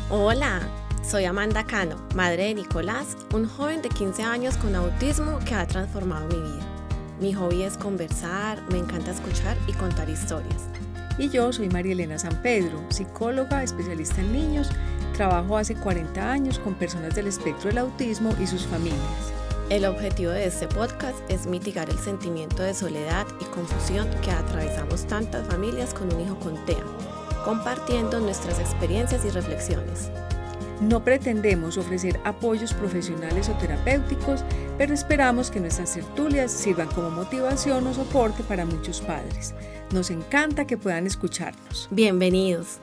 Hola, soy Amanda Cano, madre de Nicolás, un joven de 15 años con autismo que ha transformado mi vida. Mi hobby es conversar, me encanta escuchar y contar historias. Y yo soy María Elena San Pedro, psicóloga, especialista en niños. Trabajo hace 40 años con personas del espectro del autismo y sus familias. El objetivo de este podcast es mitigar el sentimiento de soledad y confusión que atravesamos tantas familias con un hijo con TEA, compartiendo nuestras experiencias y reflexiones. No pretendemos ofrecer apoyos profesionales o terapéuticos, pero esperamos que nuestras tertulias sirvan como motivación o soporte para muchos padres. Nos encanta que puedan escucharnos. Bienvenidos.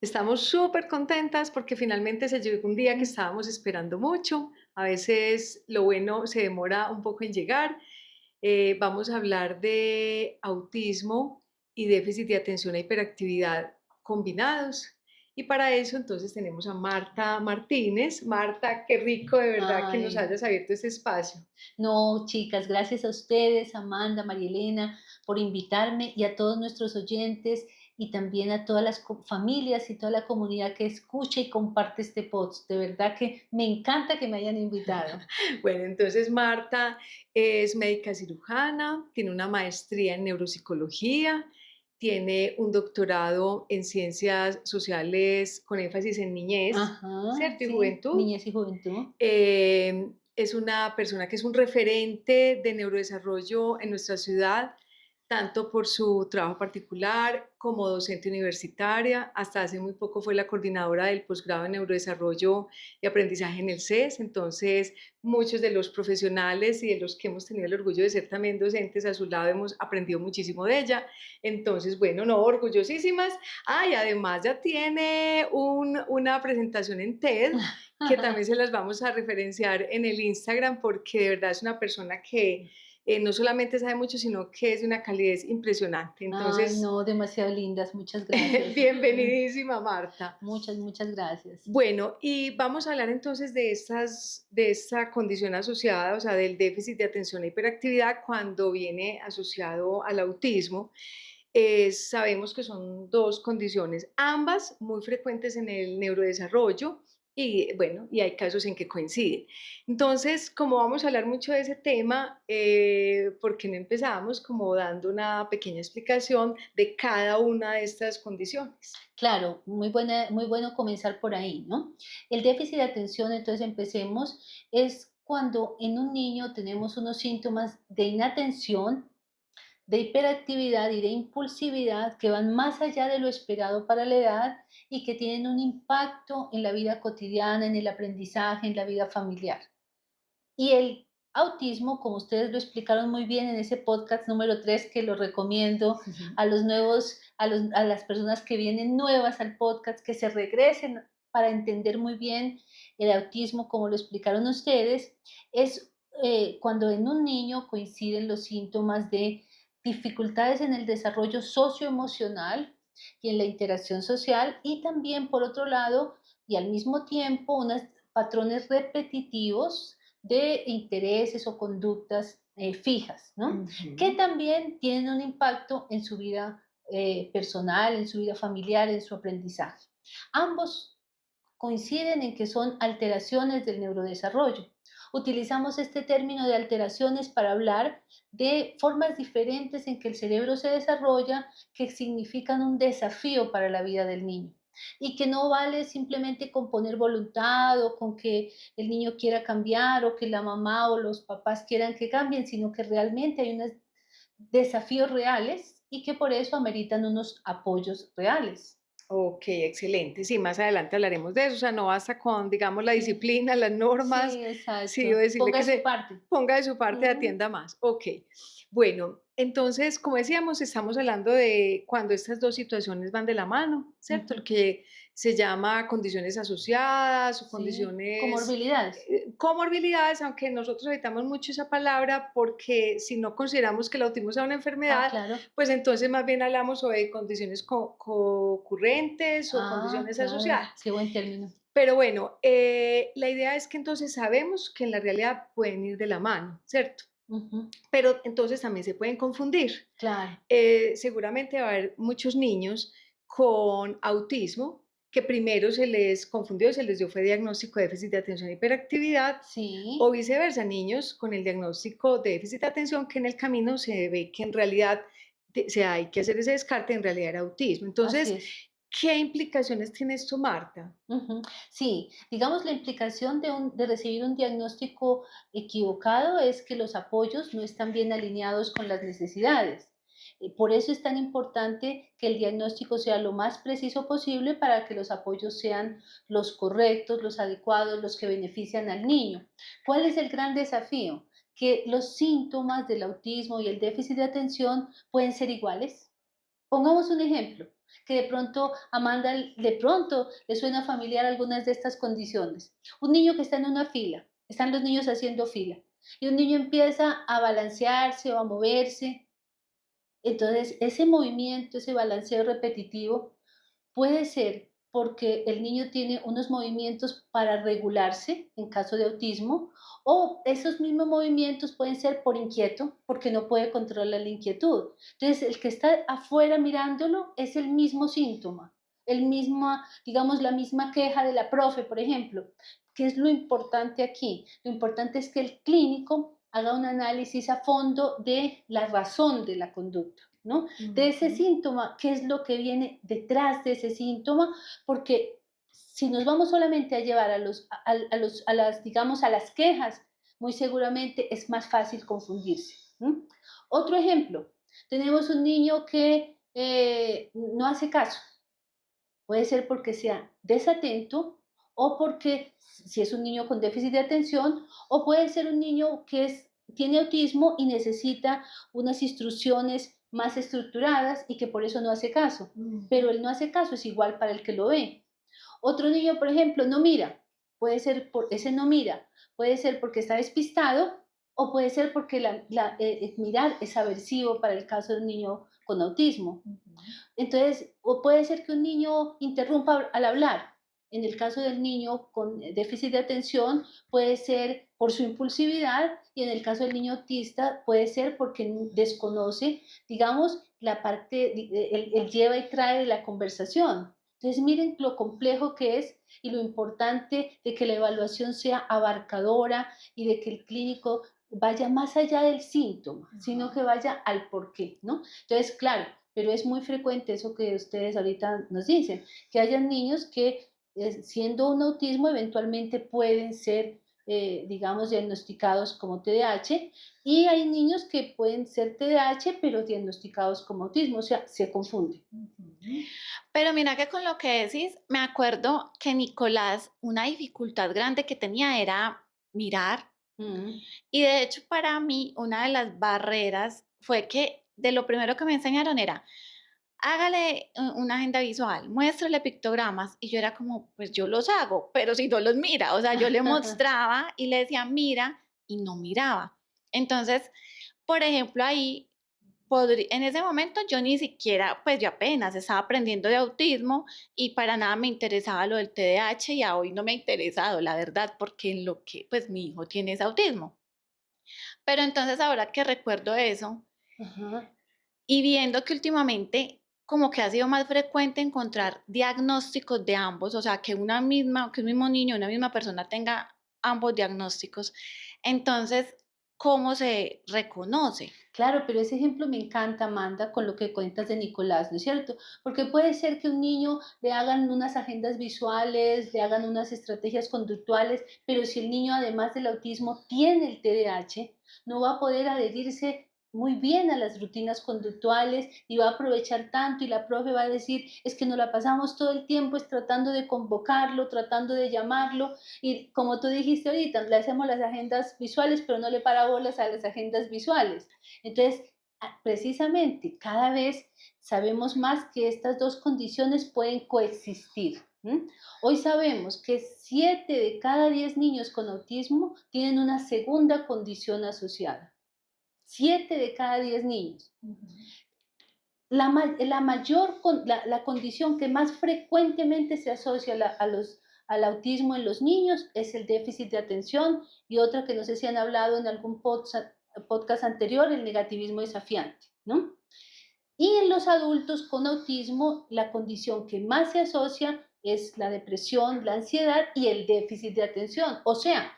Estamos súper contentas porque finalmente se llegó un día que estábamos esperando mucho. A veces lo bueno se demora un poco en llegar. Vamos a hablar de autismo y déficit de atención e hiperactividad combinados. Y para eso entonces tenemos a Marta Martínez. Marta, qué rico de verdad que nos Ay, hayas abierto este espacio. no, chicas, gracias a ustedes, Amanda, María Elena, por invitarme y a todos nuestros oyentes y también a todas las familias y toda la comunidad que escucha y comparte este post. De verdad que me encanta que me hayan invitado. Bueno, entonces Marta es médica cirujana, tiene una maestría en neuropsicología, tiene un doctorado en ciencias sociales con énfasis en niñez, Ajá, ¿cierto? Y sí, juventud. niñez y juventud. Es una persona que es un referente de neurodesarrollo en nuestra ciudad, tanto por su trabajo particular como docente universitaria. Hasta hace muy poco fue la coordinadora del posgrado en neurodesarrollo y aprendizaje en el CES. Entonces, muchos de los profesionales y de los que hemos tenido el orgullo de ser también docentes a su lado hemos aprendido muchísimo de ella. Entonces, bueno, no, orgullosísimas. Y además ya tiene una presentación en TED que también se las vamos a referenciar en el Instagram porque de verdad es una persona que no solamente sabe mucho, sino que es de una calidez impresionante. Ay, Entonces, no, demasiado lindas, muchas gracias. bienvenidísima, Marta. Muchas gracias. Bueno, y vamos a hablar entonces de esta condición asociada, o sea, del déficit de atención e hiperactividad cuando viene asociado al autismo. Sabemos que son dos condiciones, ambas muy frecuentes en el neurodesarrollo y bueno, y hay casos en que coinciden. Entonces, como vamos a hablar mucho de ese tema, ¿por qué no empezamos como dando una pequeña explicación de cada una de estas condiciones? Claro, muy bueno comenzar por ahí, ¿no? El déficit de atención, entonces empecemos, es cuando en un niño tenemos unos síntomas de inatención, de hiperactividad y de impulsividad que van más allá de lo esperado para la edad y que tienen un impacto en la vida cotidiana, en el aprendizaje, en la vida familiar. Y el autismo, como ustedes lo explicaron muy bien en ese podcast número 3 que lo recomiendo a los nuevos, a las personas que vienen nuevas al podcast, que se regresen para entender muy bien el autismo, como lo explicaron ustedes, es cuando en un niño coinciden los síntomas de dificultades en el desarrollo socioemocional y en la interacción social y también, por otro lado, y al mismo tiempo, unos patrones repetitivos de intereses o conductas fijas, ¿no? Que también tienen un impacto en su vida personal, en su vida familiar, en su aprendizaje. Ambos coinciden en que son alteraciones del neurodesarrollo. Utilizamos este término de alteraciones para hablar de formas diferentes en que el cerebro se desarrolla que significan un desafío para la vida del niño y que no vale simplemente con poner voluntad o con que el niño quiera cambiar o que la mamá o los papás quieran que cambien, sino que realmente hay unos desafíos reales y que por eso ameritan unos apoyos reales. Ok, excelente. Sí, más adelante hablaremos de eso. O sea, no basta con, digamos, la Sí, disciplina, las normas, sí, sí, o exacto. decirle Ponga que de su se parte. ponga de su parte, Ujú. atienda más. Ok. Bueno, entonces, como decíamos, estamos hablando de cuando estas dos situaciones van de la mano, ¿cierto? Lo Ujú. que se llama condiciones asociadas o Sí, condiciones, comorbilidades. comorbilidades, aunque nosotros evitamos mucho esa palabra porque si no consideramos que el autismo sea una Ah, enfermedad, claro. pues entonces más bien hablamos o de condiciones concurrentes o Ah, condiciones claro. asociadas. Qué buen término. Pero bueno, la idea es que entonces sabemos que en la realidad pueden ir de la mano, ¿cierto? Ujú, Pero entonces también se pueden confundir. claro. Seguramente va a haber muchos niños con autismo, que primero se les confundió, se les dio fue diagnóstico de déficit de atención e hiperactividad, Sí, o viceversa, niños con el diagnóstico de déficit de atención que en el camino se ve que en realidad hay que hacer ese descarte, en realidad era autismo. así Entonces, es. ¿qué implicaciones tiene esto, Marta? Ujú. Sí, digamos, la implicación de recibir un diagnóstico equivocado es que los apoyos no están bien alineados con las necesidades. Por eso es tan importante que el diagnóstico sea lo más preciso posible para que los apoyos sean los correctos, los adecuados, los que benefician al niño. ¿Cuál es el gran desafío? Que los síntomas del autismo y el déficit de atención pueden ser iguales. Pongamos un ejemplo, que de pronto Amanda de pronto le suena familiar algunas de estas condiciones. Un niño que está en una fila, están los niños haciendo fila, y un niño empieza a balancearse o a moverse. Entonces, ese movimiento, ese balanceo repetitivo puede ser porque el niño tiene unos movimientos para regularse en caso de autismo, o esos mismos movimientos pueden ser por inquieto, porque no puede controlar la inquietud. Entonces, el que está afuera mirándolo es el mismo síntoma, el mismo, digamos, la misma queja de la profe, por ejemplo. ¿Qué es lo importante aquí? Lo importante es que el clínico haga un análisis a fondo de la razón de la conducta, ¿no? De ese Ujú. síntoma, qué es lo que viene detrás de ese síntoma, porque si nos vamos solamente a llevar a las, digamos, a las quejas, muy seguramente es más fácil confundirse. ¿M? Otro ejemplo, tenemos un niño que no hace caso, puede ser porque sea desatento o porque si es un niño con déficit de atención, o puede ser un niño que tiene autismo y necesita unas instrucciones más estructuradas y que por eso no hace caso. Pero el no hace caso es igual para el que lo ve. Otro niño, por ejemplo, no mira. Puede ser por ese no mira. Puede ser porque está despistado o puede ser porque mirar es aversivo para el caso de un niño con autismo. Entonces, o puede ser que un niño interrumpa al hablar. En el caso del niño con déficit de atención, puede ser por su impulsividad y en el caso del niño autista puede ser porque desconoce, digamos, la parte, el lleva y trae de la conversación. Entonces, miren lo complejo que es y lo importante de que la evaluación sea abarcadora y de que el clínico vaya más allá del síntoma, sino que vaya al porqué, ¿no? Entonces, claro, pero es muy frecuente eso que ustedes ahorita nos dicen, que hayan niños que siendo un autismo eventualmente pueden ser, digamos, diagnosticados como TDAH y hay niños que pueden ser TDAH pero diagnosticados como autismo, o sea, se confunde. Pero mira que con lo que decís, me acuerdo que Nicolás, una dificultad grande que tenía era mirar. Mm, Y de hecho, para mí, una de las barreras fue que de lo primero que me enseñaron era, hágale una agenda visual, muéstrale pictogramas. Y yo era como, pues yo los hago, pero si no los mira, o sea, yo le mostraba y le decía, mira, y no miraba. Entonces, por ejemplo, ahí en ese momento yo ni siquiera, pues yo apenas estaba aprendiendo de autismo y para nada me interesaba lo del TDAH y a hoy no me ha interesado, la verdad, porque en lo que pues mi hijo tiene es autismo. Pero entonces ahora que recuerdo eso ajá. y viendo que últimamente como que ha sido más frecuente encontrar diagnósticos de ambos, o sea, que un mismo niño, una misma persona tenga ambos diagnósticos, entonces, ¿cómo se reconoce? Claro, pero ese ejemplo me encanta, Amanda, con lo que cuentas de Nicolás, ¿no es cierto? Porque puede ser que un niño le hagan unas agendas visuales, le hagan unas estrategias conductuales, pero si el niño, además del autismo, tiene el TDAH, no va a poder adherirse muy bien a las rutinas conductuales y va a aprovechar tanto y la profe va a decir, es que nos la pasamos todo el tiempo es tratando de convocarlo, tratando de llamarlo y como tú dijiste ahorita, le hacemos las agendas visuales, pero no le para bolas a las agendas visuales. Entonces, precisamente, cada vez sabemos más que estas dos condiciones pueden coexistir. ¿M? Hoy sabemos que 7 de cada 10 niños con autismo tienen una segunda condición asociada. 7 de cada 10 niños. La condición que más frecuentemente se asocia al autismo en los niños es el déficit de atención y otra que no sé si han hablado en algún podcast anterior, el negativismo desafiante, ¿no? Y en los adultos con autismo, la condición que más se asocia es la depresión, la ansiedad y el déficit de atención. O sea,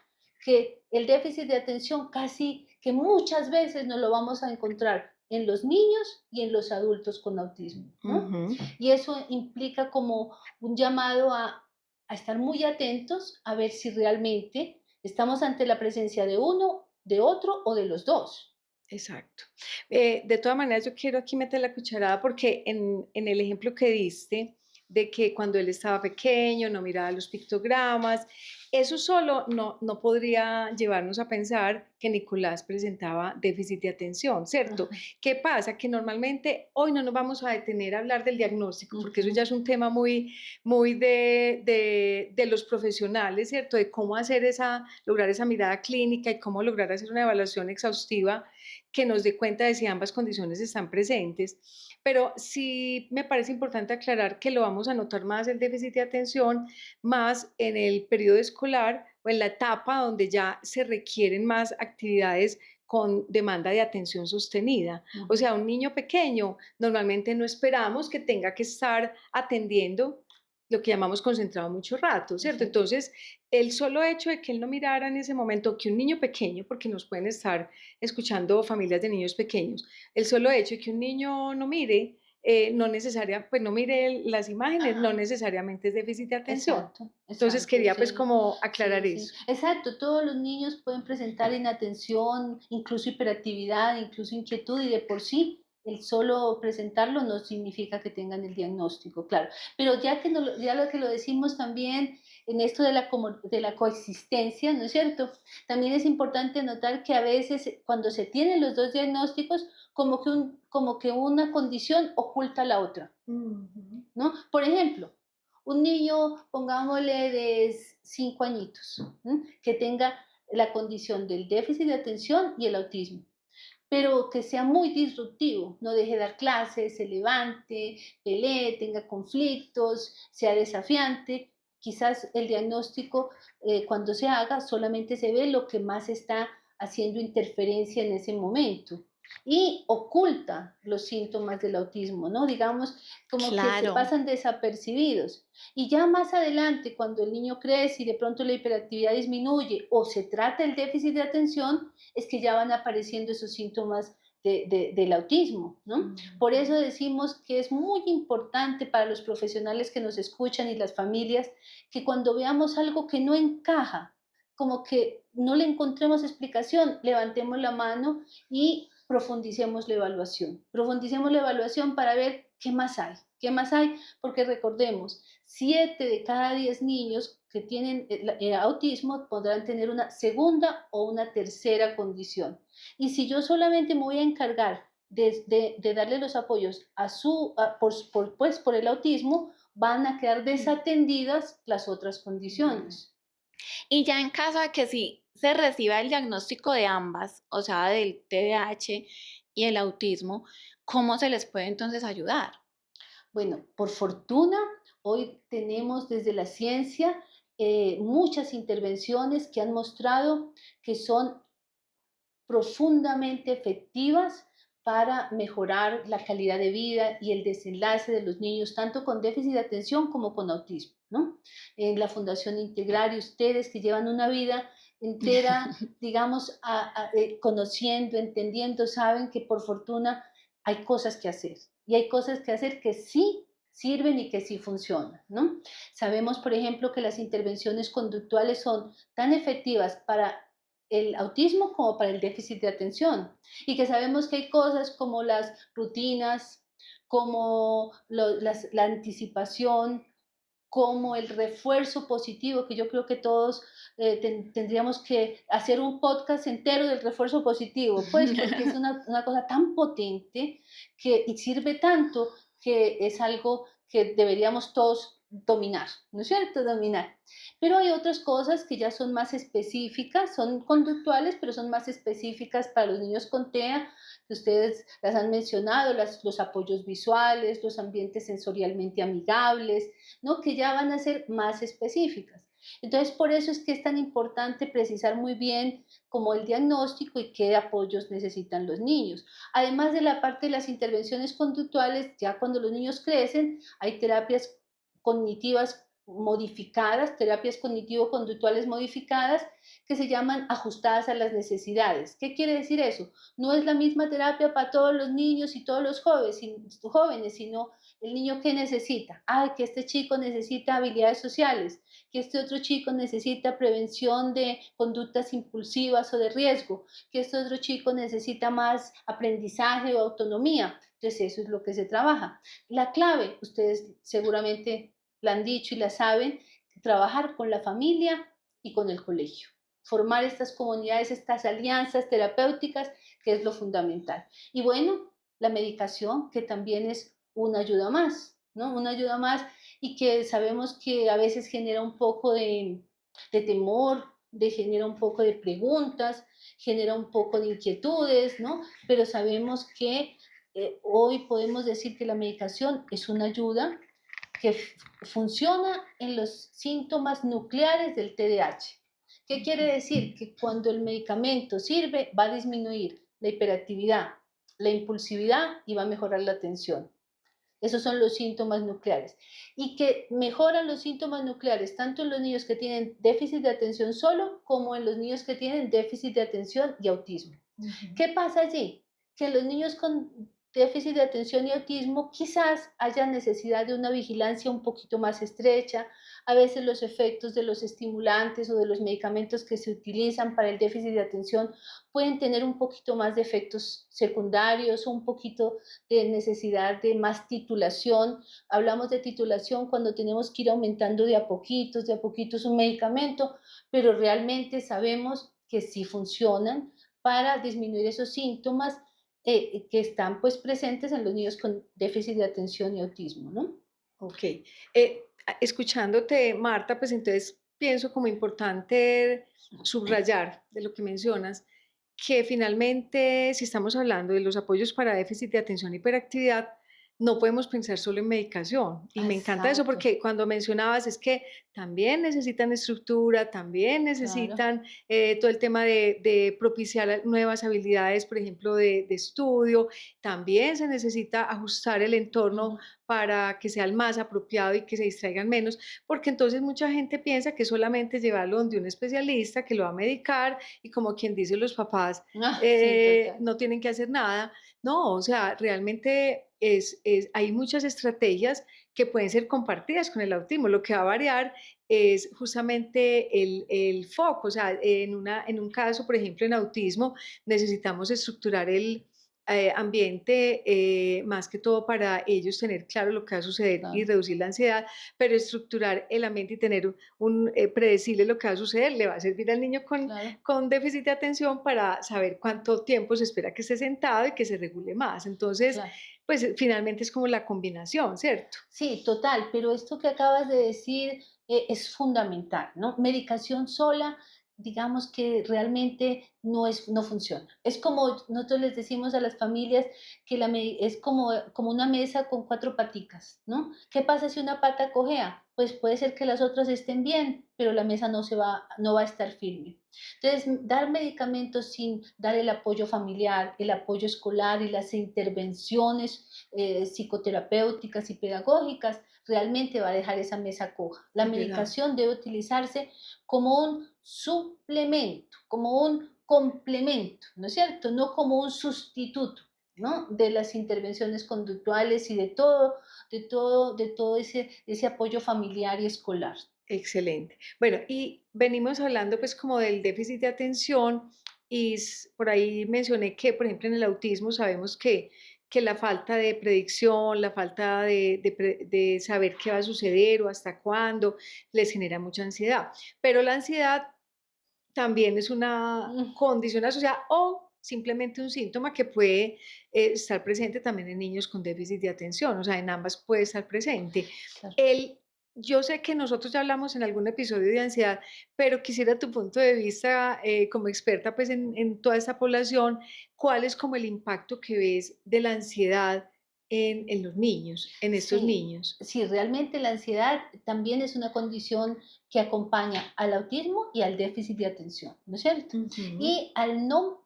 que el déficit de atención casi que muchas veces nos lo vamos a encontrar en los niños y en los adultos con autismo, ¿no? Ujú. Y eso implica como un llamado a estar muy atentos a ver si realmente estamos ante la presencia de uno, de otro o de los dos. Exacto. De todas maneras, yo quiero aquí meter la cucharada porque en el ejemplo que diste de que cuando él estaba pequeño no miraba los pictogramas, eso solo no podría llevarnos a pensar que Nicolás presentaba déficit de atención, ¿cierto? Ajá. ¿Qué pasa? Que normalmente hoy no nos vamos a detener a hablar del diagnóstico porque eso Ujú. ya es un tema muy de los profesionales, ¿cierto? De cómo hacer lograr esa mirada clínica y cómo lograr hacer una evaluación exhaustiva que nos dé cuenta de si ambas condiciones están presentes. Pero sí me parece importante aclarar que lo vamos a notar más el déficit de atención, más en el periodo escolar o en la etapa donde ya se requieren más actividades con demanda de atención sostenida. O Ujú. sea, un niño pequeño normalmente no esperamos que tenga que estar atendiendo lo que llamamos concentrado mucho rato, ¿cierto? Exacto. Entonces, el solo hecho de que él no mirara en ese momento, que un niño pequeño, porque nos pueden estar escuchando familias de niños pequeños, el solo hecho de que un niño no mire, pues no mire las imágenes, no necesariamente es déficit de atención. Exacto, Entonces exacto, quería pues sí. como aclarar Sí, sí. eso. Exacto, todos los niños pueden presentar inatención, incluso hiperactividad, incluso inquietud, y de por sí el solo presentarlo no significa que tengan el diagnóstico, claro. Pero ya que ya lo que lo decimos también en esto de de la coexistencia, ¿no es cierto? También es importante notar que a veces cuando se tienen los dos diagnósticos, como que una condición oculta la otra. Ujú. ¿No? Por ejemplo, un niño, pongámosle de 5 añitos, que tenga la condición del déficit de atención y el autismo, pero que sea muy disruptivo, no deje de dar clases, se levante, pelee, tenga conflictos, sea desafiante. Quizás el diagnóstico, cuando se haga, solamente se ve lo que más está haciendo interferencia en ese momento y oculta los síntomas del autismo, ¿no? Digamos, como que se Claro. pasan desapercibidos. Y ya más adelante, cuando el niño crece y de pronto la hiperactividad disminuye o se trata el déficit de atención, es que ya van apareciendo esos síntomas del autismo, ¿no? Por Ujú. eso decimos que es muy importante para los profesionales que nos escuchan y las familias que cuando veamos algo que no encaja, como que no le encontremos explicación, levantemos la mano y profundicemos la evaluación. Profundicemos la evaluación para ver qué más hay, porque recordemos, 7 de cada 10 niños que tienen autismo podrán tener una segunda o una tercera condición. Y si yo solamente me voy a encargar de darle los apoyos pues, por el autismo, van a quedar desatendidas las otras condiciones. Y ya en caso de que sí se reciba el diagnóstico de ambas, o sea, del TDAH y el autismo, ¿cómo se les puede entonces ayudar? Bueno, por fortuna, hoy tenemos desde la ciencia muchas intervenciones que han mostrado que son profundamente efectivas para mejorar la calidad de vida y el desenlace de los niños, tanto con déficit de atención como con autismo, ¿no? En la Fundación Integrar y ustedes que llevan una vida entera, digamos, conociendo, entendiendo, saben que por fortuna hay cosas que hacer y hay cosas que hacer que sí sirven y que sí funcionan, ¿no? Sabemos, por ejemplo, que las intervenciones conductuales son tan efectivas para el autismo como para el déficit de atención. Y que sabemos que hay cosas como las rutinas, como la anticipación, como el refuerzo positivo, que yo creo que todos tendríamos que hacer un podcast entero del refuerzo positivo, pues porque es una cosa tan potente que y sirve tanto que es algo que deberíamos todos dominar, ¿no es cierto? Dominar. Pero hay otras cosas que ya son más específicas, son conductuales, pero son más específicas para los niños con TEA, que ustedes las han mencionado, los apoyos visuales, los ambientes sensorialmente amigables, ¿no? Que ya van a ser más específicas. Entonces, por eso es que es tan importante precisar muy bien como el diagnóstico y qué apoyos necesitan los niños. Además de la parte de las intervenciones conductuales, ya cuando los niños crecen, hay terapias cognitivas modificadas, terapias cognitivo-conductuales modificadas, que se llaman ajustadas a las necesidades. ¿Qué quiere decir eso? No es la misma terapia para todos los niños y todos los jóvenes, sino el niño que necesita. Ay, que este chico necesita habilidades sociales, que este otro chico necesita prevención de conductas impulsivas o de riesgo, que este otro chico necesita más aprendizaje o autonomía. Entonces eso es lo que se trabaja. La clave, ustedes seguramente la han dicho y la saben, trabajar con la familia y con el colegio. Formar estas comunidades, estas alianzas terapéuticas, que es lo fundamental. Y bueno, la medicación, que también es una ayuda más, ¿no? Una ayuda más y que sabemos que a veces genera un poco de temor, genera un poco de preguntas, genera un poco de inquietudes, ¿no? Pero sabemos que hoy podemos decir que la medicación es una ayuda que funciona en los síntomas nucleares del TDAH. ¿Qué quiere decir? Que cuando el medicamento sirve, va a disminuir la hiperactividad, la impulsividad y va a mejorar la atención. Esos son los síntomas nucleares. Y que mejoran los síntomas nucleares tanto en los niños que tienen déficit de atención solo como en los niños que tienen déficit de atención y autismo. ¿Qué pasa allí? Que los niños con déficit de atención y autismo quizás haya necesidad de una vigilancia un poquito más estrecha. A veces los efectos de los estimulantes o de los medicamentos que se utilizan para el déficit de atención pueden tener un poquito más de efectos secundarios o un poquito de necesidad de más titulación. Hablamos de titulación cuando tenemos que ir aumentando de a poquitos un medicamento, pero realmente sabemos que sí funcionan para disminuir esos síntomas que están pues presentes en los niños con déficit de atención y autismo, ¿no? Ok. Escuchándote, Marta, pues entonces pienso como importante subrayar de lo que mencionas, que finalmente, si estamos hablando de los apoyos para déficit de atención y hiperactividad, no podemos pensar solo en medicación. Y me encanta eso Exacto, porque cuando mencionabas es que también necesitan estructura, también claro, necesitan todo el tema de propiciar nuevas habilidades, por ejemplo, de estudio, también se necesita ajustar el entorno ujú, para que sea el más apropiado y que se distraigan menos, porque entonces mucha gente piensa que solamente llevarlo donde un especialista que lo va a medicar y como quien dice los papás sí, total. no tienen que hacer nada. No, o sea, realmente hay muchas estrategias que pueden ser compartidas con el autismo. Lo que va a variar es justamente el foco. O sea, en un caso, por ejemplo, en autismo, necesitamos estructurar el ambiente, más que todo para ellos tener claro lo que va a suceder y Claro, reducir la ansiedad, pero estructurar el ambiente y tener predecible lo que va a suceder le va a servir al niño claro, con déficit de atención para saber cuánto tiempo se espera que esté sentado y que se regule más. Entonces, claro. pues finalmente es como la combinación, ¿cierto? Sí, total, pero esto que acabas de decir es fundamental, ¿no? Medicación sola, digamos que realmente no funciona. Es como nosotros les decimos a las familias que es como una mesa con cuatro paticas, ¿no? ¿Qué pasa si una pata cojea? Pues puede ser que las otras estén bien, pero la mesa no va a estar firme. Entonces, dar medicamentos sin dar el apoyo familiar, el apoyo escolar y las intervenciones psicoterapéuticas y pedagógicas, realmente va a dejar esa mesa coja. La Es verdad. medicación debe utilizarse como un suplemento, como un complemento, ¿no es cierto? No como un sustituto, ¿no? De las intervenciones conductuales y de todo ese apoyo familiar y escolar. Excelente. Bueno, y venimos hablando pues como del déficit de atención y por ahí mencioné que, por ejemplo, en el autismo sabemos que la falta de predicción, la falta de saber qué va a suceder o hasta cuándo les genera mucha ansiedad. Pero la ansiedad también es una Mm, condición asociada o simplemente un síntoma que puede estar presente también en niños con déficit de atención, o sea, en ambas puede estar presente. claro. El, yo sé que nosotros ya hablamos en algún episodio de ansiedad, pero quisiera tu punto de vista como experta pues en toda esta población, ¿cuál es como el impacto que ves de la ansiedad en los niños, en estos Sí, niños. sí, realmente la ansiedad también es una condición que acompaña al autismo y al déficit de atención, ¿no es cierto? Ujú. Y al no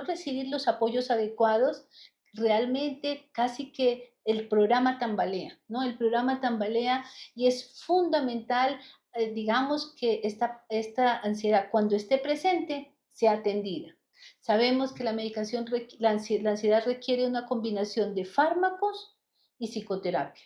recibir los apoyos adecuados, realmente casi que el programa tambalea, ¿no? El programa tambalea y es fundamental, digamos, que esta ansiedad, cuando esté presente, sea atendida. Sabemos que la medicación, la ansiedad requiere una combinación de fármacos y psicoterapia.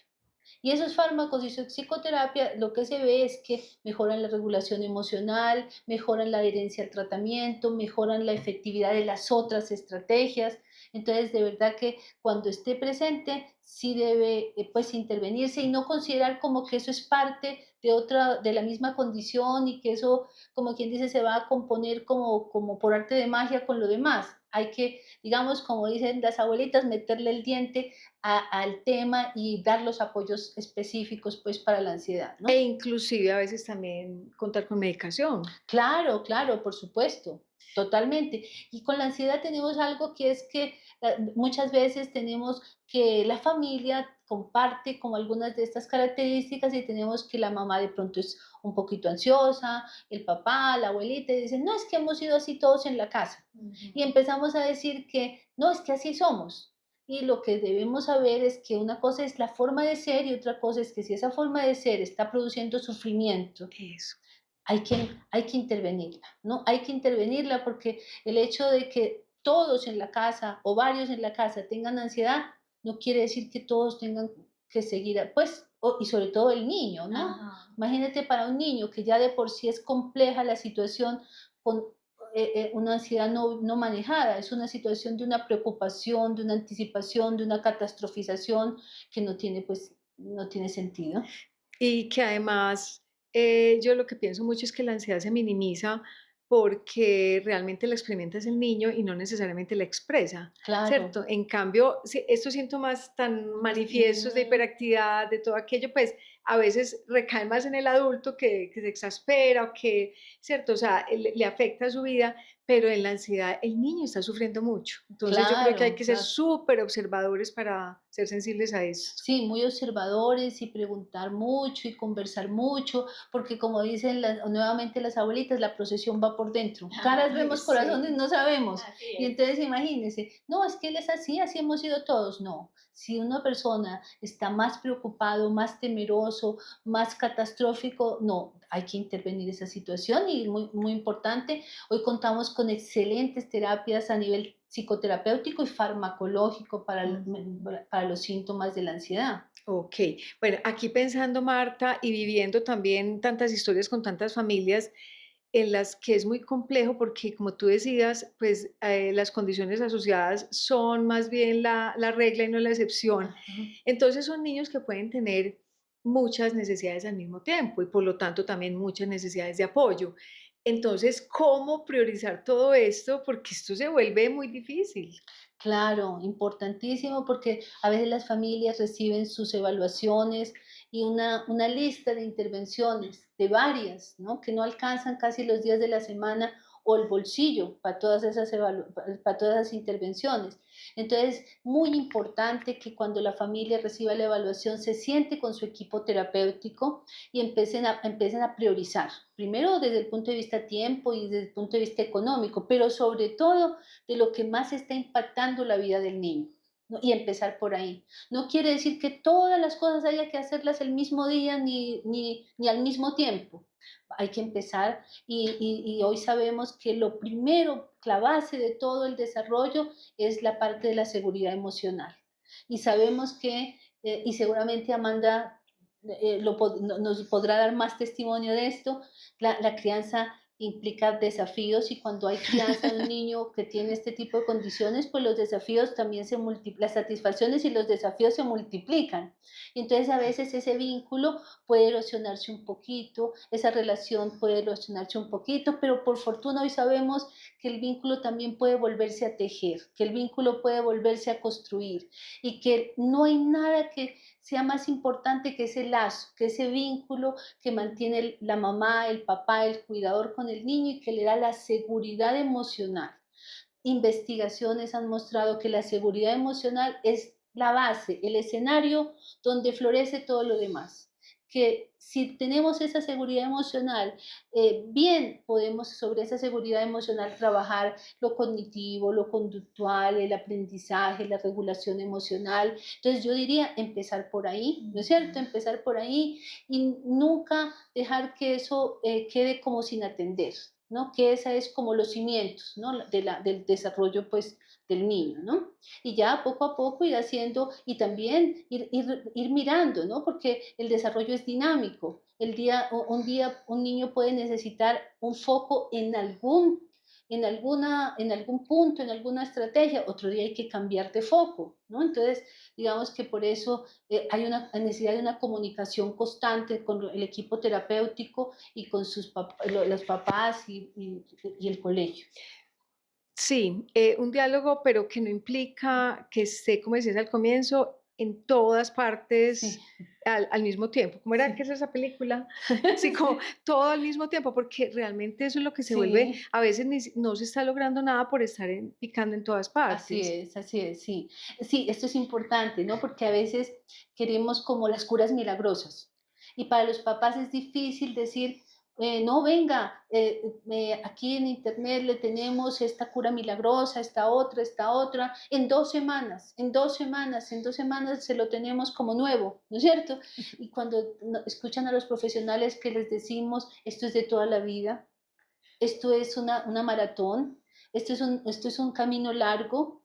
Y esos fármacos y su psicoterapia lo que se ve es que mejoran la regulación emocional, mejoran la adherencia al tratamiento, mejoran la efectividad de las otras estrategias. Entonces, de verdad que cuando esté presente, sí debe pues intervenirse y no considerar como que eso es parte de otra, de la misma condición y que eso, como quien dice, se va a componer como por arte de magia con lo demás. Hay que, digamos, como dicen las abuelitas, meterle el diente al tema y dar los apoyos específicos pues para la ansiedad, E ¿no? inclusive a veces también contar con medicación. Claro, claro, por supuesto, totalmente. Y con la ansiedad tenemos algo que es que muchas veces tenemos que la familia comparte como algunas de estas características y tenemos que la mamá de pronto es un poquito ansiosa, el papá, la abuelita, y dicen, no, es que hemos sido así todos en la casa. Y Ujú. empezamos a decir que no, es que así somos. Y lo que debemos saber es que una cosa es la forma de ser y otra cosa es que si esa forma de ser está produciendo sufrimiento, Eso. hay que intervenirla, ¿no? Hay que intervenirla porque el hecho de que todos en la casa o varios en la casa tengan ansiedad, no quiere decir que todos tengan que seguir, pues, y sobre todo el niño, ¿no? Ajá. Imagínate para un niño que ya de por sí es compleja la situación con una ansiedad no manejada, es una situación de una preocupación, de una anticipación, de una catastrofización que no tiene, pues, no tiene sentido. Y que además, yo lo que pienso mucho es que la ansiedad se minimiza porque realmente la experimenta es el niño y no necesariamente la expresa, Claro. ¿cierto? En cambio, estos síntomas tan manifiestos de Ujú. hiperactividad, de todo aquello, pues a veces recaen más en el adulto que se exaspera o que, ¿cierto? O sea, le afecta su vida, pero en la ansiedad el niño está sufriendo mucho. Entonces yo creo que hay Claro, que ser claro. súper observadores para ser sensibles a esto. Sí, muy observadores y preguntar mucho y conversar mucho, porque como dicen nuevamente las abuelitas, la procesión va por dentro. Caras Ay, vemos, corazones sí, no sabemos. así Y es. entonces imagínense, no, es que él es así, así hemos sido todos. No, si una persona está más preocupado, más temeroso, más catastrófico, no, hay que intervenir esa situación y muy, muy importante, hoy contamos con excelentes terapias a nivel psicoterapéutico y farmacológico Ujú. para los síntomas de la ansiedad. Ok, bueno, aquí pensando, Marta, y viviendo también tantas historias con tantas familias en las que es muy complejo porque, como tú decías, pues las condiciones asociadas son más bien la regla y no la excepción. Ajá. Entonces son niños que pueden tener muchas necesidades al mismo tiempo y por lo tanto también muchas necesidades de apoyo. Entonces, ¿cómo priorizar todo esto? Porque esto se vuelve muy difícil. Claro, importantísimo porque a veces las familias reciben sus evaluaciones y una lista de intervenciones, de varias, ¿no? Que no alcanzan casi los días de la semana o el bolsillo para todas esas, para todas esas intervenciones. Entonces, muy importante que cuando la familia reciba la evaluación se siente con su equipo terapéutico y empiecen a priorizar. Primero desde el punto de vista tiempo y desde el punto de vista económico, pero sobre todo de lo que más está impactando la vida del niño, ¿no? Y empezar por ahí. No quiere decir que todas las cosas haya que hacerlas el mismo día ni al mismo tiempo. Hay que empezar y hoy sabemos que lo primero, la base de todo el desarrollo es la parte de la seguridad emocional. Y sabemos que, y seguramente Amanda nos podrá dar más testimonio de esto, la crianza implica desafíos y cuando hay crianza de un niño que tiene este tipo de condiciones, pues los desafíos también se multiplican, las satisfacciones y los desafíos se multiplican. Y entonces a veces ese vínculo puede erosionarse un poquito, esa relación puede erosionarse un poquito, pero por fortuna hoy sabemos que el vínculo también puede volverse a tejer, que el vínculo puede volverse a construir y que no hay nada que sea más importante que ese lazo, que ese vínculo que mantiene la mamá, el papá, el cuidador con el niño y que le da la seguridad emocional. Investigaciones han mostrado que la seguridad emocional es la base, el escenario donde florece todo lo demás. Que si tenemos esa seguridad emocional, bien podemos sobre esa seguridad emocional trabajar lo cognitivo, lo conductual, el aprendizaje, la regulación emocional. Entonces yo diría empezar por ahí, ¿no es cierto? Empezar por ahí y nunca dejar que eso quede como sin atender, ¿no? Que esa es como los cimientos, ¿no? Del desarrollo, pues, del niño, ¿no? Y ya poco a poco ir haciendo y también ir mirando, ¿no? Porque el desarrollo es dinámico. Un día un niño puede necesitar un foco en algún punto, en alguna estrategia, otro día hay que cambiar de foco, ¿no? Entonces, digamos que por eso hay una necesidad de una comunicación constante con el equipo terapéutico y con los papás y el colegio. Sí, un diálogo, pero que no implica que esté, como decías al comienzo, en todas partes Sí, al mismo tiempo. ¿Cómo era que sí. es esa película? Sí, como todo al mismo tiempo, porque realmente eso es lo que se vuelve, Sí, a veces no se está logrando nada por estar picando en todas partes. así es, sí. Sí, esto es importante, ¿no? Porque a veces queremos como las curas milagrosas. Y para los papás es difícil decir, no, venga, aquí en internet le tenemos esta cura milagrosa, esta otra, en 2 semanas, en 2 semanas, en 2 semanas se lo tenemos como nuevo, ¿no es cierto? Y cuando escuchan a los profesionales que les decimos, esto es de toda la vida, esto es una maratón, esto es un camino largo,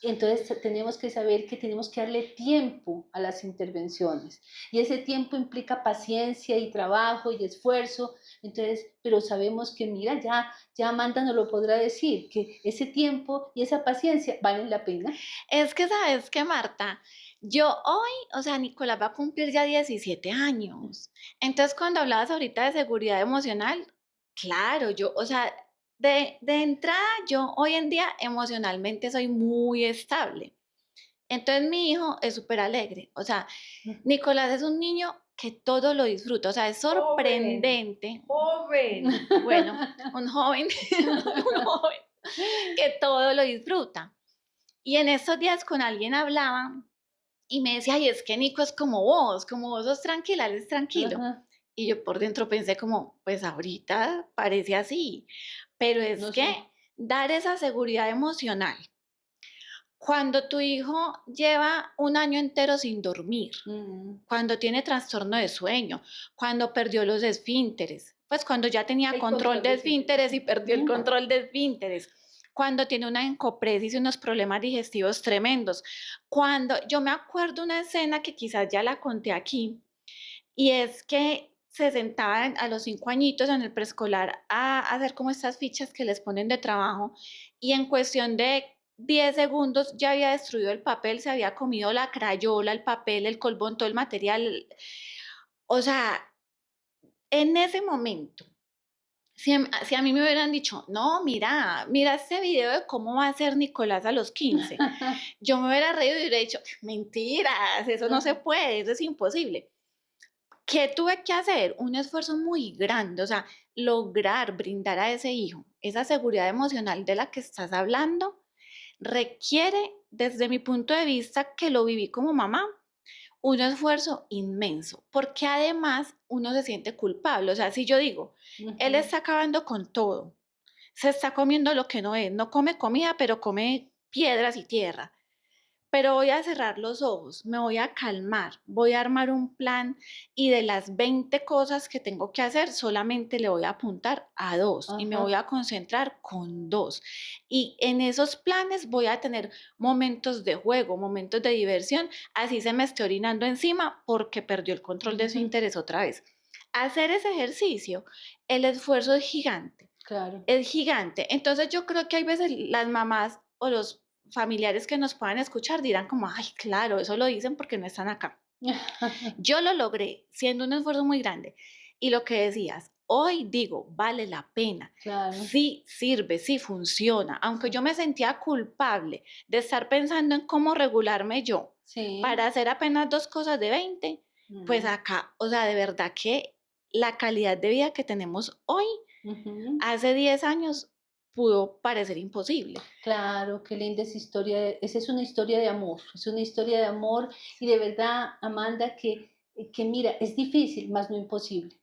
entonces tenemos que saber que tenemos que darle tiempo a las intervenciones y ese tiempo implica paciencia y trabajo y esfuerzo, entonces, pero sabemos que mira, ya Amanda nos lo podrá decir, que ese tiempo y esa paciencia valen la pena. Es que, ¿sabes qué, Marta? Yo hoy, o sea, Nicolás va a cumplir ya 17 años. Entonces, cuando hablabas ahorita de seguridad emocional, claro, yo, o sea, de entrada, yo hoy en día emocionalmente soy muy estable. Entonces, mi hijo es súper alegre. O sea, Nicolás es un niño que todo lo disfruta. O sea, es Joven, sorprendente. joven. Bueno, un joven, un joven que todo lo disfruta. Y en estos días con alguien hablaba y me decía, ay, es que Nico es como vos sos tranquila, él es tranquilo. Ajá, Y yo por dentro pensé como, pues ahorita parece así, pero es no que sé. dar esa seguridad emocional, cuando tu hijo lleva un año entero sin dormir, Mm, cuando tiene trastorno de sueño, cuando perdió los esfínteres, pues cuando ya tenía El control control de de esfínteres, esfínteres y sí. perdió el ujú. control de esfínteres, cuando tiene una encopresis y unos problemas digestivos tremendos, cuando yo me acuerdo una escena que quizás ya la conté aquí, y es que se sentaban a los 5 añitos en el preescolar a hacer como estas fichas que les ponen de trabajo y en cuestión de 10 segundos ya había destruido el papel, se había comido la crayola, el papel, el colbón, todo el material. O sea, en ese momento, si a mí me hubieran dicho, no, mira este video de cómo va a ser Nicolás a los 15, yo me hubiera reído y hubiera dicho, mentiras, eso no se Ajá, puede, eso es imposible. ¿Qué tuve que hacer? Un esfuerzo muy grande, o sea, lograr brindar a ese hijo esa seguridad emocional de la que estás hablando requiere, desde mi punto de vista, que lo viví como mamá, un esfuerzo inmenso, porque además uno se siente culpable. O sea, si yo digo, él ujú, está acabando con todo, se está comiendo lo que no es, no come comida, pero come piedras y tierra. Pero voy a cerrar los ojos, me voy a calmar, voy a armar un plan y de las 20 cosas que tengo que hacer, solamente le voy a apuntar a 2 y me voy ajá, a concentrar con 2. Y en esos planes voy a tener momentos de juego, momentos de diversión, así se me esté orinando encima porque perdió el control de su ujú, interés otra vez. Hacer ese ejercicio, el esfuerzo es gigante, claro. es gigante. Entonces yo creo que hay veces las mamás o los familiares que nos puedan escuchar dirán como, ay, claro, eso lo dicen porque no están acá. Yo lo logré siendo un esfuerzo muy grande. Y lo que decías, hoy digo, vale la pena. Claro, Sí sirve, sí funciona. Aunque sí, yo me sentía culpable de estar pensando en cómo regularme yo sí, para hacer apenas 2 cosas de 20, pues mm, acá, o sea, de verdad que la calidad de vida que tenemos hoy, ujú, hace 10 años pudo parecer imposible. Claro, qué linda esa historia. Esa es una historia de amor, es una historia de amor y de verdad, Amanda, que mira, es difícil, más no imposible.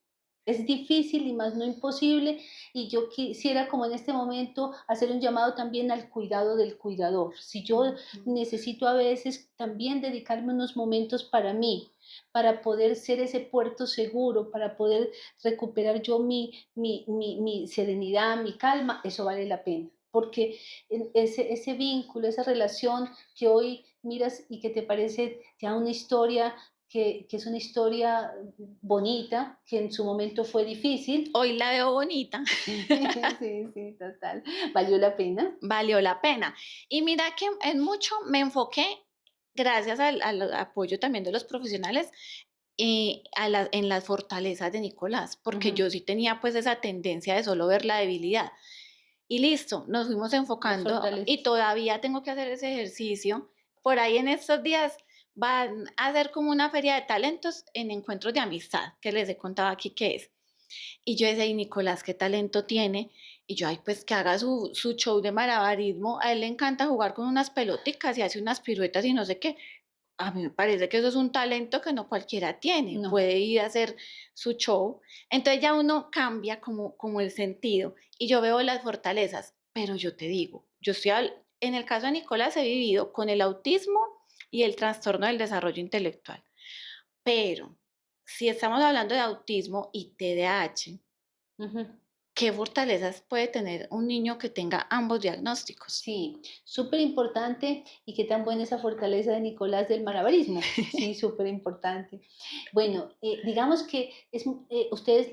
Es difícil y más no imposible. Y yo quisiera, como en este momento, hacer un llamado también al cuidado del cuidador. Si yo Ujú. necesito a veces también dedicarme unos momentos para mí, para poder ser ese puerto seguro, para poder recuperar yo mi serenidad, mi calma, eso vale la pena. Porque ese vínculo, esa relación que hoy miras y que te parece ya una historia que es una historia bonita, que en su momento fue difícil. Hoy la veo bonita, Sí, sí, total. Valió la pena. valió la pena. Y mira que en mucho me enfoqué, gracias al apoyo también de los profesionales, en las fortalezas de Nicolás, porque Ujú. yo sí tenía pues esa tendencia de solo ver la debilidad. Y listo, nos fuimos Las enfocando y fortalezas. todavía tengo que hacer ese ejercicio. Por ahí en estos días van a hacer como una feria de talentos en encuentros de amistad, que les he contado aquí qué es. Y yo decía, y Nicolás, ¿qué talento tiene? Y yo, ay, pues que haga su show de malabarismo. A él le encanta jugar con unas peloticas y hace unas piruetas y no sé qué. A mí me parece que eso es un talento que no cualquiera tiene, No. puede ir a hacer su show. Entonces ya uno cambia como el sentido y yo veo las fortalezas, pero yo te digo, en el caso de Nicolás he vivido con el autismo y el trastorno del desarrollo intelectual, pero si estamos hablando de autismo y TDAH, Ujú. ¿qué fortalezas puede tener un niño que tenga ambos diagnósticos? Sí, súper importante. Y qué tan buena esa fortaleza de Nicolás del malabarismo. Sí, súper importante. Bueno, digamos que ustedes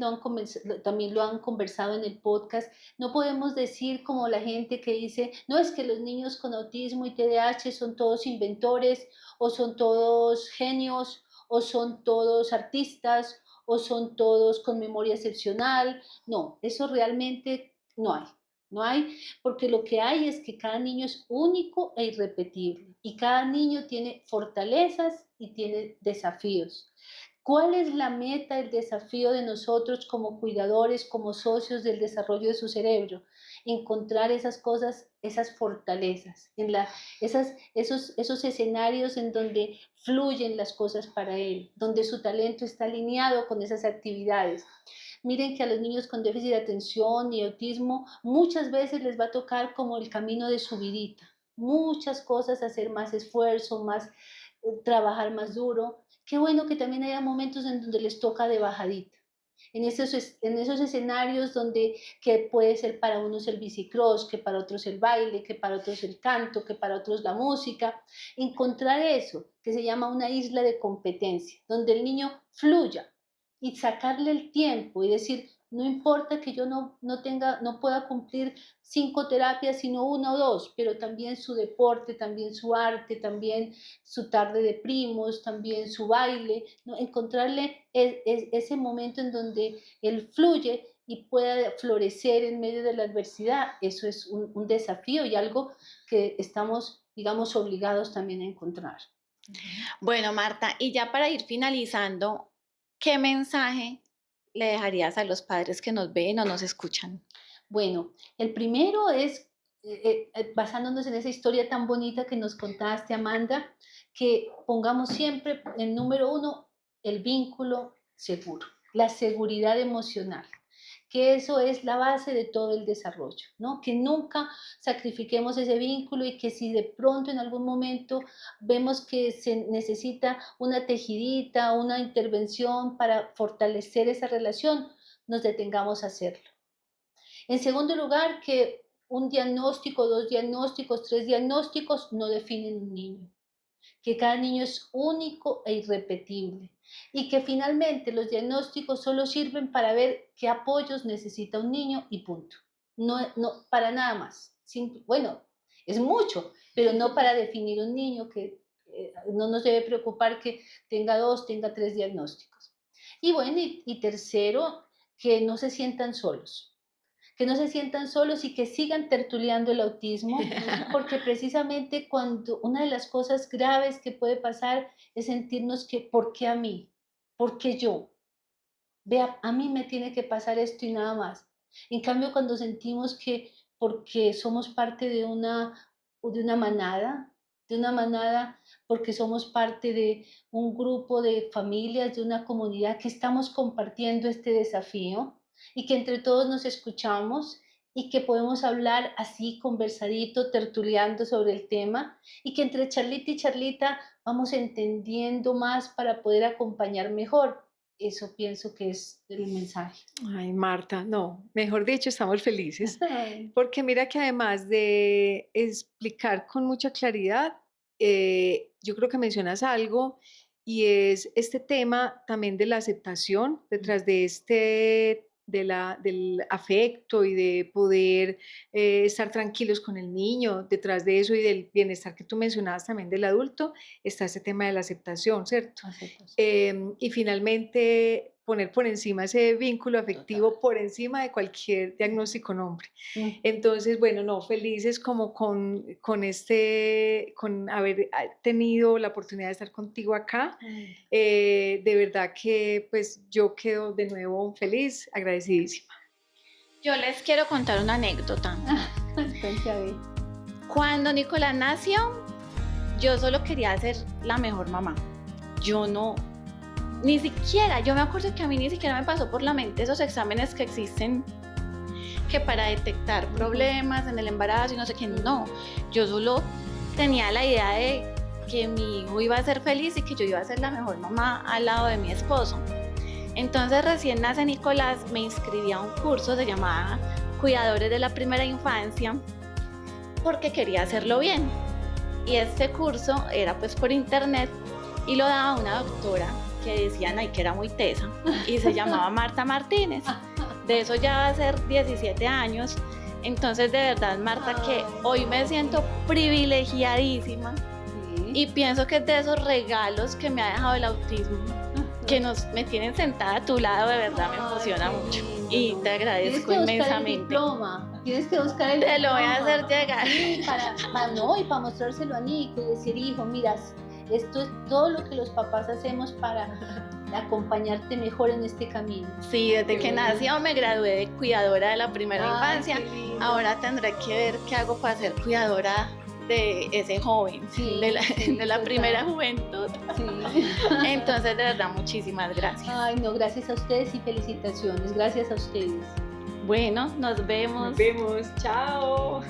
también lo han conversado en el podcast. No podemos decir como la gente que dice, no es que los niños con autismo y TDAH son todos inventores o son todos genios o son todos artistas o son todos con memoria excepcional. No, eso realmente no hay. No hay, porque lo que hay es que cada niño es único e irrepetible y cada niño tiene fortalezas y tiene desafíos. ¿Cuál es la meta, el desafío de nosotros como cuidadores, como socios del desarrollo de su cerebro? Encontrar esas cosas, esas fortalezas, esos escenarios en donde fluyen las cosas para él, donde su talento está alineado con esas actividades. Miren que a los niños con déficit de atención y autismo muchas veces les va a tocar como el camino de subidita, muchas cosas, hacer más esfuerzo, más trabajar más duro. Qué bueno que también haya momentos en donde les toca de bajadita. En esos escenarios donde que puede ser para unos el bicicross, que para otros el baile, que para otros el canto, que para otros la música, encontrar eso que se llama una isla de competencia, donde el niño fluya y sacarle el tiempo y decir, no importa que yo no pueda cumplir 5 terapias, sino una o dos, pero también su deporte, también su arte, también su tarde de primos, también su baile, ¿no? Encontrarle ese momento en donde él fluye y pueda florecer en medio de la adversidad, eso es un desafío y algo que estamos, digamos, obligados también a encontrar. Ujú. Bueno, Marta, y ya para ir finalizando, ¿qué mensaje le dejarías a los padres que nos ven o nos escuchan? Bueno, el primero es, basándonos en esa historia tan bonita que nos contaste, Amanda, que pongamos siempre en número uno el vínculo seguro, la seguridad emocional, que eso es la base de todo el desarrollo, ¿no? Que nunca sacrifiquemos ese vínculo y que si de pronto en algún momento vemos que se necesita una tejidita, una intervención para fortalecer esa relación, nos detengamos a hacerlo. En segundo lugar, que un diagnóstico, dos diagnósticos, tres diagnósticos no definen un niño, que cada niño es único e irrepetible y que finalmente los diagnósticos solo sirven para ver qué apoyos necesita un niño y punto. No, no para nada más. Bueno, es mucho, pero no para definir un niño que no nos debe preocupar que tenga dos, tenga tres diagnósticos. Y bueno, y tercero, que no se sientan solos, que no se sientan solos y que sigan tertuleando el autismo, porque precisamente cuando una de las cosas graves que puede pasar es sentirnos que, ¿por qué a mí? ¿Por qué yo? Vea, a mí me tiene que pasar esto y nada más. En cambio, cuando sentimos que, porque somos parte de una manada, porque somos parte de un grupo de familias, de una comunidad que estamos compartiendo este desafío y que entre todos nos escuchamos y que podemos hablar así, conversadito, tertuleando sobre el tema y que entre charlita y charlita vamos entendiendo más para poder acompañar mejor. Eso pienso que es el mensaje. Ay, Marta, no, mejor dicho, estamos felices. Ay, Porque mira que además de explicar con mucha claridad, yo creo que mencionas algo y es este tema también de la aceptación detrás de del afecto y de poder estar tranquilos con el niño, detrás de eso y del bienestar que tú mencionabas también del adulto, está ese tema de la aceptación, ¿cierto? aceptación. Y finalmente poner por encima ese vínculo Total. afectivo, por encima de cualquier diagnóstico nombre. Mm. Entonces, bueno, no, felices como con haber tenido la oportunidad de estar contigo acá. Ay. De verdad que pues yo quedo de nuevo feliz, agradecidísima. Yo les quiero contar una anécdota. Cuente a ver. Cuando Nicolás nació, yo solo quería ser la mejor mamá. Yo no, ni siquiera, yo me acuerdo que a mí ni siquiera me pasó por la mente esos exámenes que existen que para detectar problemas en el embarazo y no sé qué, no. Yo solo tenía la idea de que mi hijo iba a ser feliz y que yo iba a ser la mejor mamá al lado de mi esposo. Entonces recién nace Nicolás, me inscribí a un curso, se llamaba Cuidadores de la Primera Infancia, porque quería hacerlo bien. Y este curso era pues por internet y lo daba una doctora que decían ahí que era muy tesa y se llamaba Marta Martínez. De eso ya va a ser 17 años. Entonces de verdad, Marta, que hoy me siento privilegiadísima Sí. y pienso que es de esos regalos que me ha dejado el autismo, que me tienen sentada a tu lado, de verdad me Ay, emociona qué mucho lindo, y ¿no? te Tienes agradezco que buscar el inmensamente. diploma. Tienes que buscar el Te lo voy a hacer diploma. llegar. Sí, no, y para mostrárselo a Nico y decir, hijo, mira, esto es todo lo que los papás hacemos para acompañarte mejor en este camino. Sí, desde Qué que bueno. nació me gradué de cuidadora de la primera Ay, infancia. qué lindo. Ahora tendré que ver qué hago para ser cuidadora de ese joven, Sí, de la, sí, de la total. primera juventud. Sí. Entonces, de verdad, muchísimas gracias. Ay, no, gracias a ustedes y felicitaciones. Gracias a ustedes. Bueno, nos vemos. Nos vemos, chao.